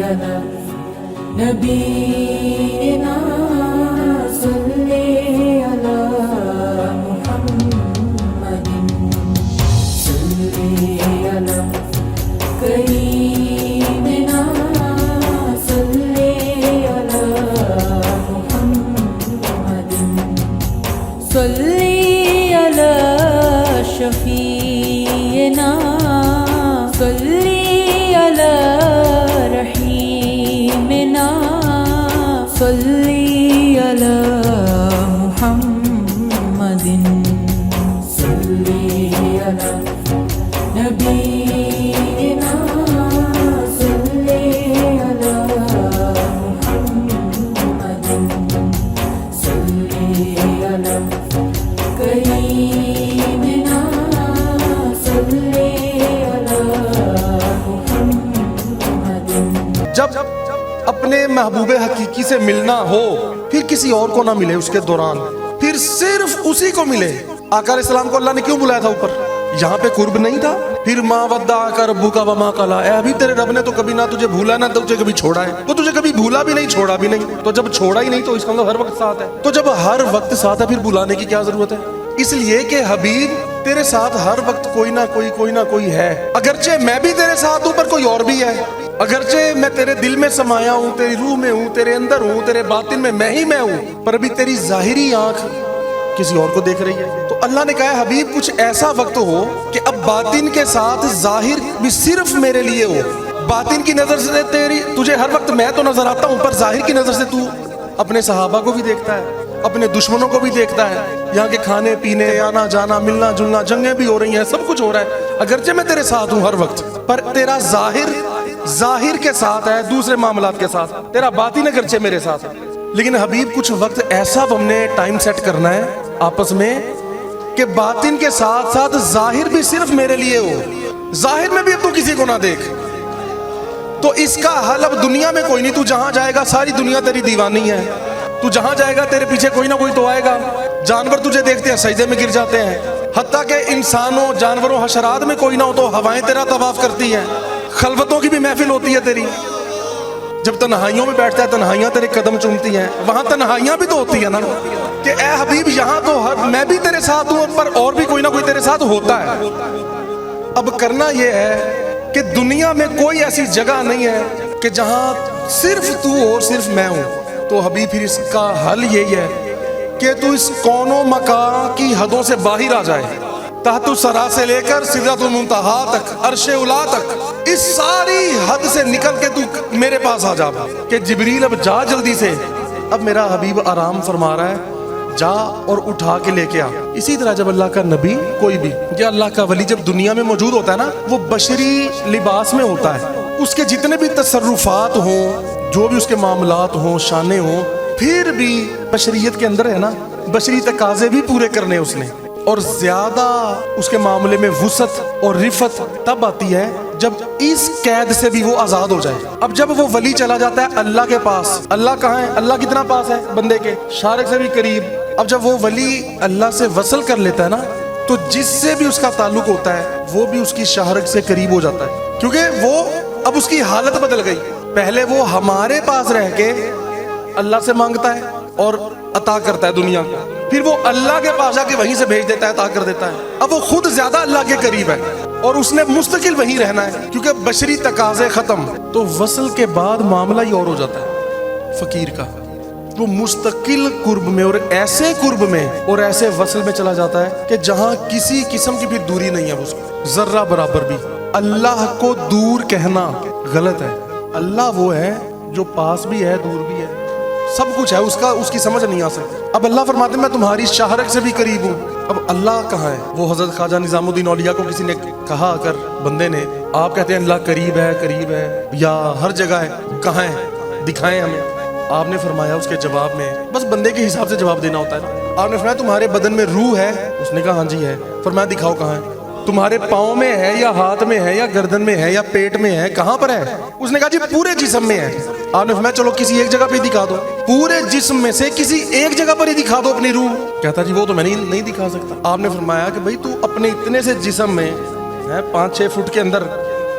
على نبينا صل على محمد صل على كريمنا صل على محمد صل على شفيعنا صل على رحيمنا صل على محمد صل على نبينا صل على محمد صل على كريمنا صل على محمد جب اپنے محبوب حقیقی سے ملنا ہو پھر کسی اور کو نہ ملے اس کے دوران، پھر صرف اسی کو ملے۔ آقا علیہ السلام کو اللہ نے کیوں بلایا تھا اوپر؟ یہاں پہ قرب نہیں تھا؟ پھر ما ودعک ربک وما قلی، اے ابھی تیرے رب نے تو کبھی نہ تجھے بھولا نہ تجھے کبھی چھوڑا ہے، وہ تجھے کبھی بھولا بھی نہیں چھوڑا بھی نہیں، تو جب چھوڑا ہی نہیں تو اس کا مطلب ہر وقت ساتھ ہے، تو جب ہر وقت ساتھ ہے پھر بلانے کی کیا ضرورت ہے؟ اس لیے کہ حبیب تیرے ساتھ ہر وقت کوئی نہ کوئی ہے، اگرچہ میں بھی تیرے ساتھ ہوں پر کوئی اور بھی ہے، اگرچہ میں تیرے دل میں سمایا ہوں، تیری روح میں ہوں، تیرے اندر ہوں، تیرے باطن میں میں ہی میں ہوں، پر ابھی تیری ظاہری آنکھ کسی اور کو دیکھ رہی ہے۔ تو اللہ نے کہا حبیب کچھ ایسا وقت ہو کہ اب باطن کے ساتھ ظاہر بھی صرف میرے لیے ہو، باطن کی نظر سے تجھے ہر وقت میں تو نظر آتا ہوں، پر ظاہر کی نظر سے تو اپنے صحابہ کو بھی دیکھتا ہے، اپنے دشمنوں کو بھی دیکھتا ہے، یہاں کے کھانے پینے، آنا جانا، ملنا جلنا، جنگیں بھی ہو رہی ہیں، سب کچھ ہو رہا ہے، اگرچہ میں تیرے ساتھ ہوں ہر وقت، پر تیرا ظاہر کے ساتھ ہے، دوسرے معاملات کے ساتھ، تیرا باطن اگرچہ میرے ساتھ ہے۔ لیکن حبیب کچھ وقت ایسا ہم نے ٹائم سیٹ کرنا ہے آپس میں کہ باطن کے ساتھ ساتھ ظاہر بھی صرف میرے لیے ہو، ظاہر میں بھی اب تو کسی کو نہ دیکھ۔ تو اس کا حل اب دنیا میں کوئی نہیں، تو جہاں جائے گا ساری دنیا تیری دیوانی ہے، تو جہاں جائے گا تیرے پیچھے کوئی نہ کوئی تو آئے گا، جانور تجھے دیکھتے ہیں سجدے میں گر جاتے ہیں، حتیٰ کہ انسانوں جانوروں حشرات میں کوئی نہ ہو تو ہوائیں تیرا طواف کرتی ہیں، خلوتوں کی بھی محفل ہوتی ہے تیری، جب تنہائیوں میں بیٹھتا ہے تنہائیاں تیرے قدم چومتی ہیں، وہاں تنہائیاں بھی تو ہوتی ہیں نا، کہ اے حبیب یہاں تو میں بھی تیرے ساتھ ہوں پر اور بھی کوئی نہ کوئی تیرے ساتھ ہوتا ہے۔ اب کرنا یہ ہے کہ دنیا میں کوئی ایسی جگہ نہیں ہے کہ جہاں صرف تو اور صرف میں ہوں، تو حبیب پھر اس کا حل یہی ہے کہ تو اس کون و مکان کی حدوں سے باہر آ جائے، تحت الثری سے لے کر سدرۃ المنتہا تک، عرش اولی تک، اس ساری حد سے نکل کے تو میرے پاس آ جا کہ جبریل اب جا جلدی سے، اب میرا حبیب آرام فرما رہا ہے، جا اور اٹھا کے لے کے آ۔ اسی طرح جب اللہ کا نبی کوئی بھی یا اللہ کا ولی جب دنیا میں موجود ہوتا ہے نا، وہ بشری لباس میں ہوتا ہے، اس کے جتنے بھی تصرفات ہوں، جو بھی اس کے معاملات ہوں، شانے ہوں، پھر بھی بشریت کے اندر ہے نا، بشری تقاضے بھی پورے کرنے اس نے، اور زیادہ اس کے معاملے میں وسعت اور رفت تب آتی ہے جب اس قید سے بھی وہ آزاد ہو جائے۔ اب جب وہ ولی چلا جاتا ہے اللہ کے پاس، اللہ کہاں ہے؟ اللہ کتنا پاس ہے بندے کے؟ شارق سے بھی قریب۔ اب جب وہ ولی اللہ سے وصل کر لیتا ہے نا، تو جس سے بھی اس کا تعلق ہوتا ہے وہ بھی اس کی شارق سے قریب ہو جاتا ہے، کیونکہ وہ اب اس کی حالت بدل گئی۔ پہلے وہ ہمارے پاس رہ کے اللہ سے مانگتا ہے اور عطا کرتا ہے دنیا کو، پھر وہ اللہ کے پاس جا کے وہیں سے بھیج دیتا ہے، عطا کر دیتا ہے۔ اب وہ خود زیادہ اللہ کے قریب ہے اور اس نے مستقل وہیں رہنا ہے، کیونکہ بشری تقاضے ختم، تو وصل کے بعد معاملہ ہی اور ہو جاتا ہے فقیر کا، وہ مستقل قرب میں اور ایسے قرب میں اور ایسے وصل میں چلا جاتا ہے کہ جہاں کسی قسم کی بھی دوری نہیں ہے اس کو، ذرہ برابر بھی۔ اللہ کو دور کہنا غلط ہے، اللہ وہ ہے جو پاس بھی ہے دور بھی ہے، سب کچھ ہے، اس کی سمجھ نہیں آ سکتی۔ اب اللہ فرماتے ہیں میں تمہاری شہرک سے بھی قریب ہوں۔ اب اللہ کہاں ہے؟ وہ حضرت خواجہ نظام الدین اولیاء کو کسی نے کہا اگر بندے نے، آپ کہتے ہیں اللہ قریب ہے یا ہر جگہ ہے، کہاں ہے دکھائیں ہمیں۔ آپ نے فرمایا اس کے جواب میں، بس بندے کے حساب سے جواب دینا ہوتا ہے نا، آپ نے فرمایا تمہارے بدن میں روح ہے؟ اس نے کہا ہاں جی ہے۔ فرمایا دکھاؤ کہاں ہے؟ تمہارے پاؤں میں ہے یا ہاتھ میں ہے یا گردن میں ہے یا پیٹ میں ہے، کہاں پر ہے؟ اس نے کہا جی پورے جسم میں ہے۔ آپ نے فرمایا چلو کسی ایک جگہ پہ دکھا دو، پورے جسم میں سے کسی ایک جگہ پر ہی دکھا دو اپنی روح۔ کہتا جی وہ تو میں نہیں دکھا سکتا۔ آپ نے فرمایا کہ بھائی تو اپنے اتنے سے جسم میں 5-6 فٹ کے اندر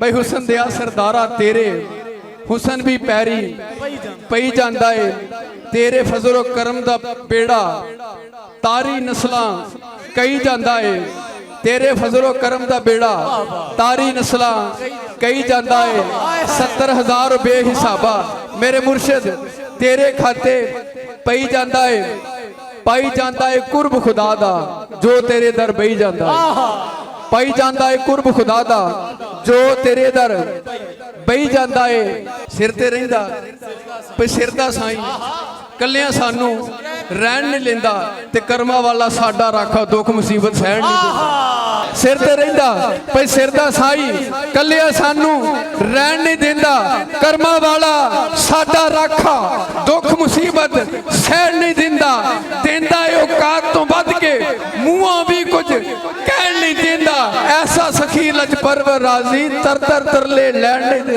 ਬਈ ਹੁਸਨ ਦਿਆ ਸਰਦਾਰਾ ਤੇਰੇ ਹੁਸਨ ਵੀ ਪੈਰੀ ਪਈ ਜਾਂਦਾ ਏ, ਤੇਰੇ ਫਜ਼ਲੋ ਕਰਮ ਦਾ ਬੇੜਾ ਤਾਰੀ ਨਸਲਾਂ ਕਈ ਜਾਂਦਾ ਏ, ਤੇਰੇ ਫਜ਼ਲੋ ਕਰਮ ਦਾ ਬੇੜਾ ਤਾਰੀ ਨਸਲਾਂ ਕਈ ਜਾਂਦਾ ਏ। 70,000 ਬੇਹਿਸਾਬਾ ਮੇਰੇ ਮੁਰਸ਼ਿਦ ਤੇਰੇ ਖਾਤੇ ਪਈ ਜਾਂਦਾ ਏ, ਪਾਈ ਜਾਂਦਾ ਏ ਕੁਰਬ ਖੁਦਾ ਦਾ ਜੋ ਤੇਰੇ ਦਰ ਬਈ ਜਾਂਦਾ ਏ, ਪਾਈ ਜਾਂਦਾ ਏ ਕੁਰਬ ਖੁਦਾ ਦਾ ਜੋ ਤੇਰੇ ਦਰ ਬਈ ਜਾਂਦਾ ਏ। ਸਿਰ ਤੇ ਰਹਿੰਦਾ ਪਈ ਸਿਰ ਦਾ ਸਾਈਂ ਕੱਲਿਆਂ ਸਾਨੂੰ ਰਹਿਣ ਨਹੀਂ ਲੈਂਦਾ, ਤੇ ਕਰਮਾਂ ਵਾਲਾ ਸਾਡਾ ਰਾਖਾ ਦੁੱਖ ਮੁਸੀਬਤ ਸਹਿਣ ਨਹੀਂ ਦਿੰਦਾ। ਸਿਰ ਤੇ ਰਹਿੰਦਾ ਪਈ ਸਿਰ ਦਾ ਸਾਈਂ ਕੱਲਿਆਂ ਸਾਨੂੰ ਰਹਿਣ ਨਹੀਂ ਦਿੰਦਾ, ਕਰਮਾਂ ਵਾਲਾ ਸਾਡਾ ਰਾਖਾ ਦੁੱਖ ਮੁਸੀਬਤ ਸਹਿਣ ਨਹੀਂ ਦਿੰਦਾ। ਦਿੰਦਾ ਏ ਔਕਾਤ ਤੋਂ ਵੱਧ ਕੇ ਮੂੰਹੋਂ ਵੀ ਕੁਝ ਕਹਿਣ ਨਹੀਂ ਦਿੰਦਾ, ਐਸਾ ਸਖੀ ਲਜ ਪਰਵਰ ਰਾਜ਼ੀ ਤਰ ਤਰ ਤਰਲੇ ਲੈਣ ਨਹੀਂ ਦਿੰਦਾ।